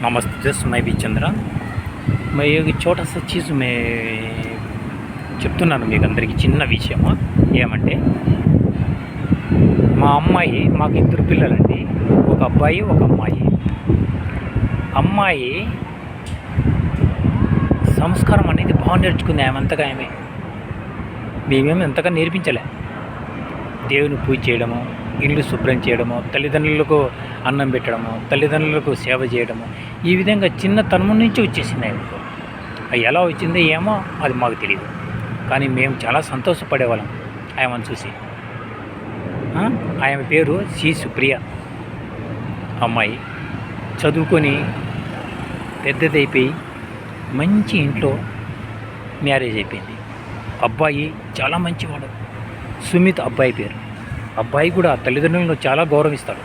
नमस्ते दोस्त, मैं भी चंद्र। मैं एक छोटा सा चीज़ मैं చెప్తున్నాను మీకు అందరికీ చిన్న విషయము. ఏమంటే మా అమ్మాయి, మాకు ఇద్దరు పిల్లలండి, ఒక అబ్బాయి ఒక అమ్మాయి. అమ్మాయి సంస్కారం అనేది బాగా నేర్చుకుంది. మేమేమి ఎంతగా నేర్పించలే. దేవుని పూజ చేయడము, ఇల్లు శుభ్రం చేయడము, తల్లిదండ్రులకు అన్నం పెట్టడము, తల్లిదండ్రులకు సేవ చేయడము, ఈ విధంగా చిన్నతనం నుంచి వచ్చేసింది ఆమెకు. అది ఎలా వచ్చిందో ఏమో అది మాకు తెలియదు, కానీ మేము చాలా సంతోషపడేవాళ్ళం ఆమెను చూసి. ఆమె పేరు సి సుప్రియ. అమ్మాయి చదువుకొని పెద్దదైపోయి మంచి ఇంట్లో మ్యారేజ్ అయిపోయింది. అబ్బాయి చాలా మంచివాడు, సుమిత్ అబ్బాయి పేరు. అబ్బాయి కూడా తల్లిదండ్రులను చాలా గౌరవిస్తాడు,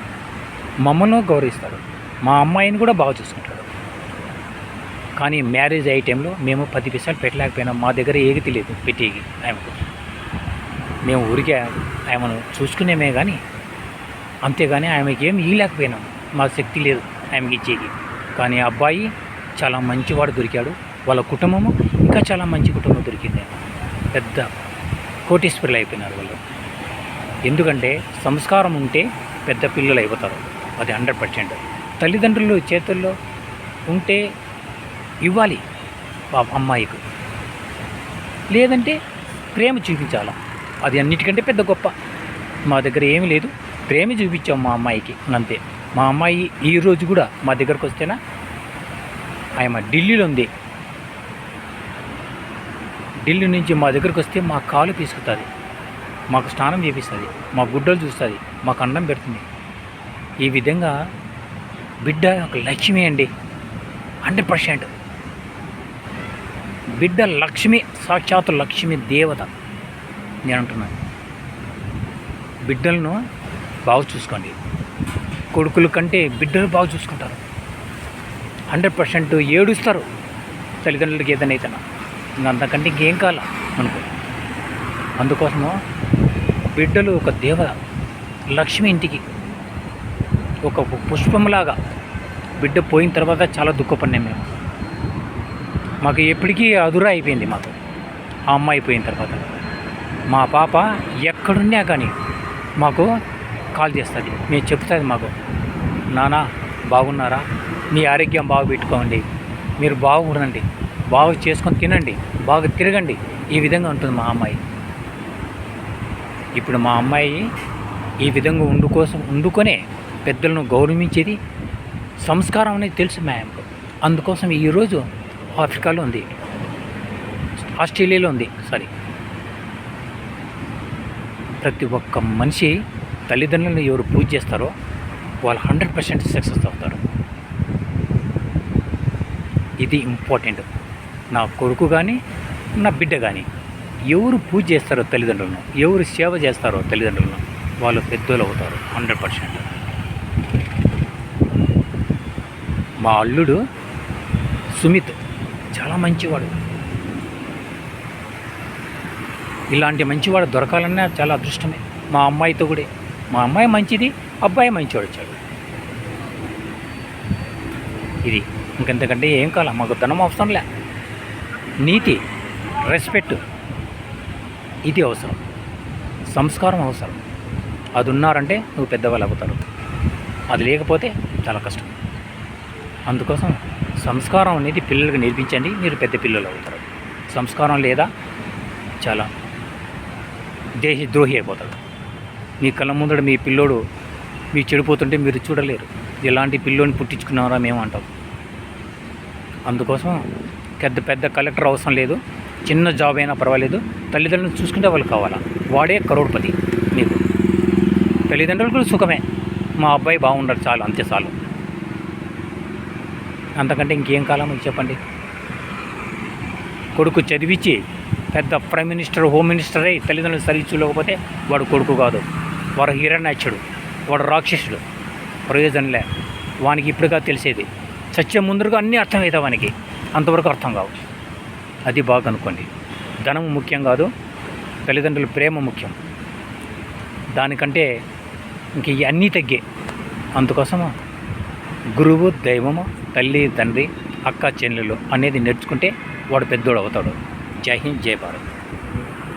మమ్మల్ని గౌరవిస్తాడు, మా అమ్మాయిని కూడా బాగా చూసుకుంటాడు. కానీ మ్యారేజ్ అయ్యే టైంలో మేము 10 పైసలు పెట్టలేకపోయినాం. మా దగ్గర ఏది తెలియదు పెట్టేకి ఆమెకు. మేము ఊరికే ఆమెను చూసుకునేమే కానీ, అంతేగాని ఆమెకి ఏమి ఇవ్వలేకపోయినాం. మా శక్తి లేదు ఆమెకి ఇచ్చేకి. కానీ అబ్బాయి చాలా మంచివాడు దొరికాడు. వాళ్ళ కుటుంబము ఇంకా చాలా మంచి కుటుంబం దొరికింది. పెద్ద కోటీశ్వరులు అయిపోయినారు వాళ్ళు. ఎందుకంటే సంస్కారం ఉంటే పెద్ద పిల్లలు అయిపోతారు, అది 100%. తల్లిదండ్రులు చేతుల్లో ఉంటే ఇవ్వాలి అమ్మాయికి, లేదంటే ప్రేమ చూపించాలి. అది అన్నిటికంటే పెద్ద గొప్ప. మా దగ్గర ఏమీ లేదు, ప్రేమ చూపించాం మా అమ్మాయికి, అంతే. మా అమ్మాయి ఈరోజు కూడా మా దగ్గరకు వస్తేనా, ఆమె ఢిల్లీలో ఉంది, ఢిల్లీ నుంచి మా దగ్గరకు వస్తే మా కాలు తీసుకుతుంది, మాకు స్నానం చేపిస్తుంది, మా గుడ్డలు చూస్తుంది, మాకు అన్నం పెడుతుంది. ఈ విధంగా బిడ్డ ఒక లక్ష్మి అండి, 100%. బిడ్డ లక్ష్మి, సాక్షాత్ లక్ష్మి దేవత. నేను అంటున్నాను, బిడ్డలను బాగా చూసుకోండి. కొడుకుల కంటే బిడ్డలు బాగా చూసుకుంటారు, 100%. ఏడుస్తారు తల్లిదండ్రులకి ఏదైనా అయితేనా, ఇంకా అంతకంటే ఇంకేం కావాలా అనుకో. అందుకోసము బిడ్డలు ఒక దేవత, లక్ష్మి. ఇంటికి ఒక పుష్పంలాగా. బిడ్డ పోయిన తర్వాత చాలా దుఃఖపడినాం మేము. మాకు ఎప్పటికీ అదురా అయిపోయింది మాకు ఆ అమ్మాయి పోయిన తర్వాత. మా పాప ఎక్కడున్నా కానీ మాకు కాల్ చేస్తుంది, మేము చెప్తుంది మాకు, నాన్న బాగున్నారా, మీ ఆరోగ్యం బాగా పెట్టుకోండి, మీరు బాగుండండి, బాగా చేసుకొని తినండి, బాగా తిరగండి, ఈ విధంగా ఉంటుంది మా అమ్మాయి. ఇప్పుడు మా అమ్మాయి ఈ విధంగా వండుకొనే పెద్దలను గౌరవించేది, సంస్కారం అనేది తెలుసు మా అమ్మకు. అందుకోసం ఈరోజు ఆఫ్రికాలో ఉంది, ఆస్ట్రేలియాలో ఉంది, ప్రతి ఒక్క మనిషి తల్లిదండ్రులను ఎవరు పూజ చేస్తారో వాళ్ళు 100% సక్సెస్ అవుతారు. ఇది ఇంపార్టెంట్. నా కొడుకు కానీ నా బిడ్డ కానీ ఎవరు పూజ చేస్తారో తల్లిదండ్రులను, ఎవరు సేవ చేస్తారో తల్లిదండ్రులను, వాళ్ళు పెద్దోళ్ళు అవుతారు 100%. మా అల్లుడు సుమిత్ చాలా మంచివాడు. ఇలాంటి మంచివాడు దొరకాలన్నా చాలా అదృష్టమే. మా అమ్మాయితో కూడా, మా అమ్మాయి మంచిది, అబ్బాయి మంచివాడు వచ్చాడు. ఇది ఇంకెంతకంటే ఏం కావాలా మాకు? ధనం అవసరంలే, నీతి, రెస్పెక్ట్ ఇది అవసరం, సంస్కారం అవసరం. అది ఉన్నారంటే నువ్వు పెద్దవాళ్ళు అవుతారు, అది లేకపోతే చాలా కష్టం. అందుకోసం సంస్కారం అనేది పిల్లలకు నేర్పించండి, మీరు పెద్ద పిల్లలు అవుతారు. సంస్కారం లేదా చాలా దేశద్రోహి అయిపోతాడు. మీ కళ్ళ ముందర మీ పిల్లోడు మీ చెడిపోతుంటే మీరు చూడలేరు. ఎలాంటి పిల్లోని పుట్టించుకున్నారా మేము అంటాం. అందుకోసం పెద్ద కలెక్టర్ అవసరం లేదు, చిన్న జాబ్ అయినా పర్వాలేదు, తల్లిదండ్రులను చూసుకుంటే వాళ్ళు కావాలా. వాడే కరోడ్పతి. మీకు తల్లిదండ్రులకు సుఖమే, మా అబ్బాయి బాగుండాలి చాలు, అంతే చాలు. అంతకంటే ఇంకేం కాలం చెప్పండి. కొడుకు చదివించి పెద్ద ప్రైమ్ మినిస్టర్, హోమ్ మినిస్టర్ అయ్యి తల్లిదండ్రులు సర్వీస్ చూడకపోతే వాడు కొడుకు కాదు, వాడు హిరణ్యాక్షుడు, వాడు రాక్షసుడు. ప్రయోజనంలే. వానికి ఇప్పుడుగా తెలిసేది, సత్యం ముందుగా అన్నీ అర్థమవుతాయి వానికి, అంతవరకు అర్థం కావు. అది బాగా అనుకోండి. ధనం ముఖ్యం కాదు, తల్లిదండ్రుల ప్రేమ ముఖ్యం. దానికంటే ఇంక అన్నీ తగ్గే. అందుకోసము గురువు దైవము, తల్లి తండ్రి, అక్క చెల్లెలు అనేది నేర్చుకుంటే వాడు పెద్దోడు అవుతాడు. జై హింద్, జై భారత్.